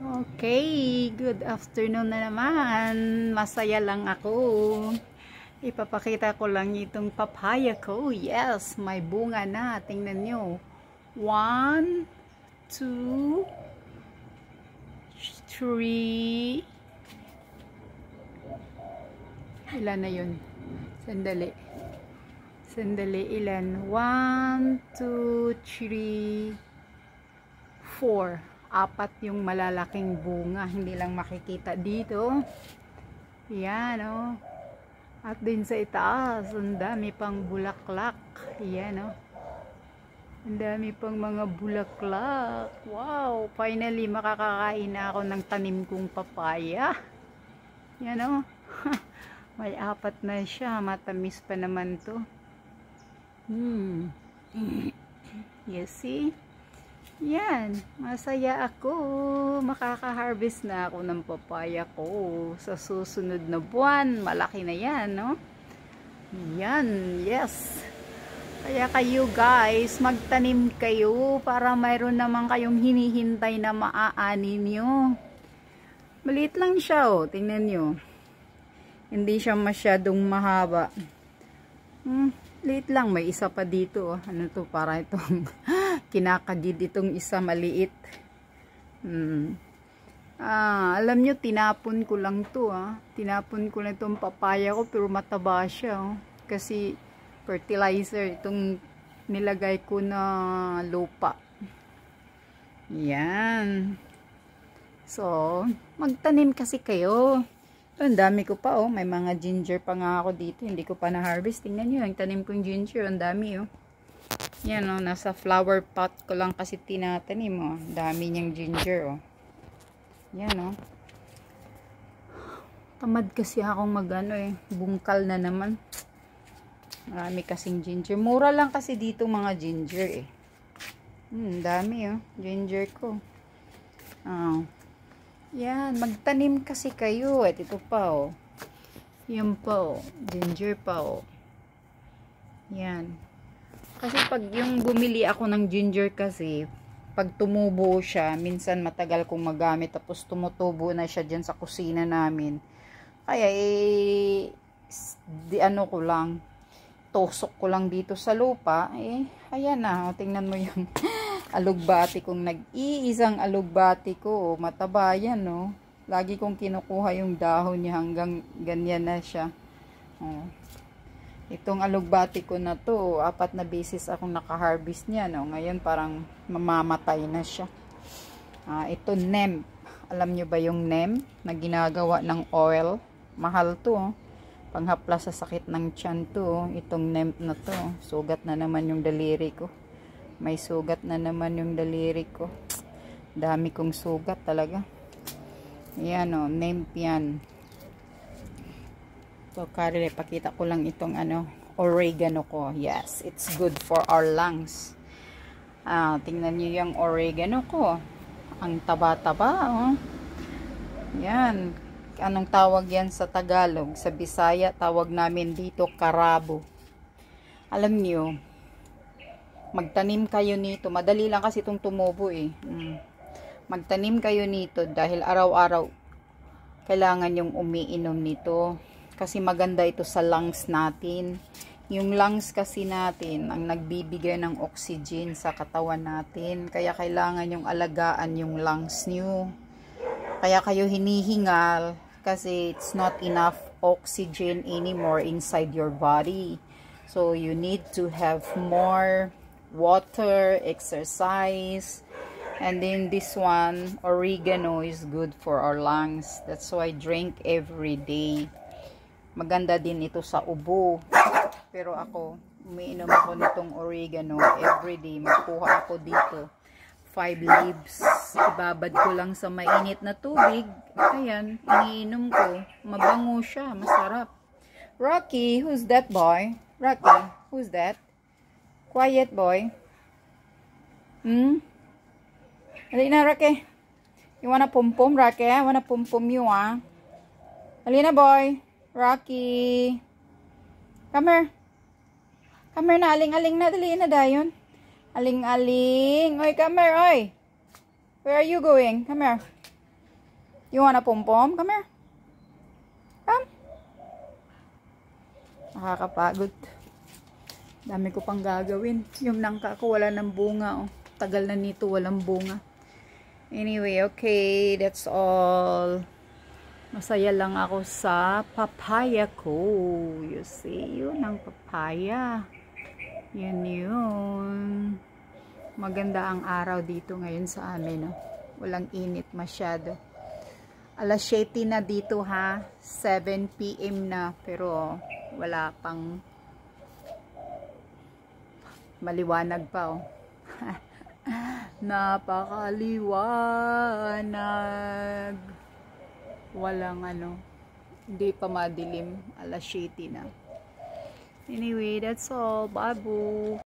Okay, good afternoon na naman. Masaya lang ako. Ipapakita ko lang itong papaya ko. Yes, may bunga na. Tingnan nyo. 1, 2, 3. Ilan na yun? Sandali. Ilan? 1, 2, 3, 4. 4 yung malalaking bunga, hindi lang makikita dito. Yan oh. At din sa itaas, ang dami pang bulaklak. Yan oh. Ang dami pang mga bulaklak. Wow, finally makakakain na ako ng tanim kong papaya. Yan oh. May 4 na siya, matamis pa naman to. You see? Yan, masaya ako. Makaka-harvest na ako ng papaya ko sa susunod na buwan. Malaki na yan, no? Yan, yes. Kaya kayo guys, magtanim kayo para mayroon naman kayong hinihintay na maaani nyo. Maliit lang siya, oh. Tingnan nyo. Hindi siya masyadong mahaba. Liit lang, may isa pa dito. Ano to, para itong kinakagid itong isa maliit. Alam nyo, tinapon ko lang to. Tinapon ko lang itong papaya ko, pero mataba siya. Kasi fertilizer itong nilagay ko na lupa. Yan. So, magtanim kasi kayo. Ang dami ko pa, oh. May mga ginger pa nga ako dito. Hindi ko pa na-harvest. Tingnan nyo, yung tanim kong ginger. Ang dami, oh. Yan, oh. Nasa flower pot ko lang kasi tinatanim, oh. Dami niyang ginger, oh. Yan, oh. Tamad kasi akong magano, eh. Bungkal na naman. Marami kasing ginger. Mura lang kasi dito mga ginger, eh. Dami, oh. Ginger ko. Yan, magtanim kasi kayo. At ito pa, oh. Yan pa, oh. Ginger pa, oh. Yan. Kasi pag yung bumili ako ng ginger kasi, pag tumubo siya, minsan matagal kong magamit, tapos tumutubo na siya dyan sa kusina namin. Kaya, ano ko lang, tusok ko lang dito sa lupa, ayan na, oh, tingnan mo yung alugbati kong nag-iisang alugbati ko, mataba yan, no? Lagi kong kinukuha yung dahon niya hanggang ganyan na siya. Oh. Itong alugbati ko na to, 4 na beses akong naka-harvest niya, no? Ngayon parang mamamatay na siya. Ito nem. Alam nyo ba yung nem na ginagawa ng oil? Mahal to, oh. Panghaplas sa sakit ng tiyan to, oh. Itong nem na to, sugat na naman yung daliri ko. May sugat na naman yung daliri ko. Dami kong sugat talaga. Ayan, o. Nymph yan. So, karili, pakita ko lang itong oregano ko. Yes, it's good for our lungs. Tingnan nyo yung oregano ko. Ang taba-taba, oh. Yan. Anong tawag yan sa Tagalog? Sa Bisaya, tawag namin dito karabo. Alam nyo, magtanim kayo nito. Madali lang kasi itong tumubo, eh. Magtanim kayo nito dahil araw-araw kailangan yung umiinom nito. Kasi maganda ito sa lungs natin. Yung lungs kasi natin ang nagbibigay ng oxygen sa katawan natin. Kaya kailangan yung alagaan yung lungs nyo. Kaya kayo hinihingal kasi it's not enough oxygen anymore inside your body. So you need to have more water, exercise, and then this one, oregano, is good for our lungs. That's why I drink every day. Maganda din ito sa ubo. Pero ako, umiinom ako nitong oregano every day. Magkuha ako dito 5 leaves. Ibabad ko lang sa mainit na tubig. Ayan, iniinom ko. Mabango siya, masarap. Rocky, who's that boy? Rocky, who's that? Quiet, boy. Halina, Rocky. You wanna pum-pum, Rocky? I wanna pum-pum you, ah. Halina, boy. Rocky. Come here. Come here na. Aling-aling na. Dali na, dayon. Aling-aling. Oy, come here, oy. Where are you going? Come here. You wanna pom-pom? Come here. Come. Nakakapagod. Dami ko pang gagawin. Yung nangka ko wala ng bunga. Oh. Tagal na nito walang bunga. Anyway, okay. That's all. Masaya lang ako sa papaya ko. You see? Yun ang papaya. Yun. Maganda ang araw dito ngayon sa amin. Oh. Walang init masyado. Alas 7 na dito ha. 7 PM na. Pero wala pang maliwanag pa oh. Napakaliwanag. Walang hindi pa madilim. Alas 7 na. Anyway, that's all. Babu.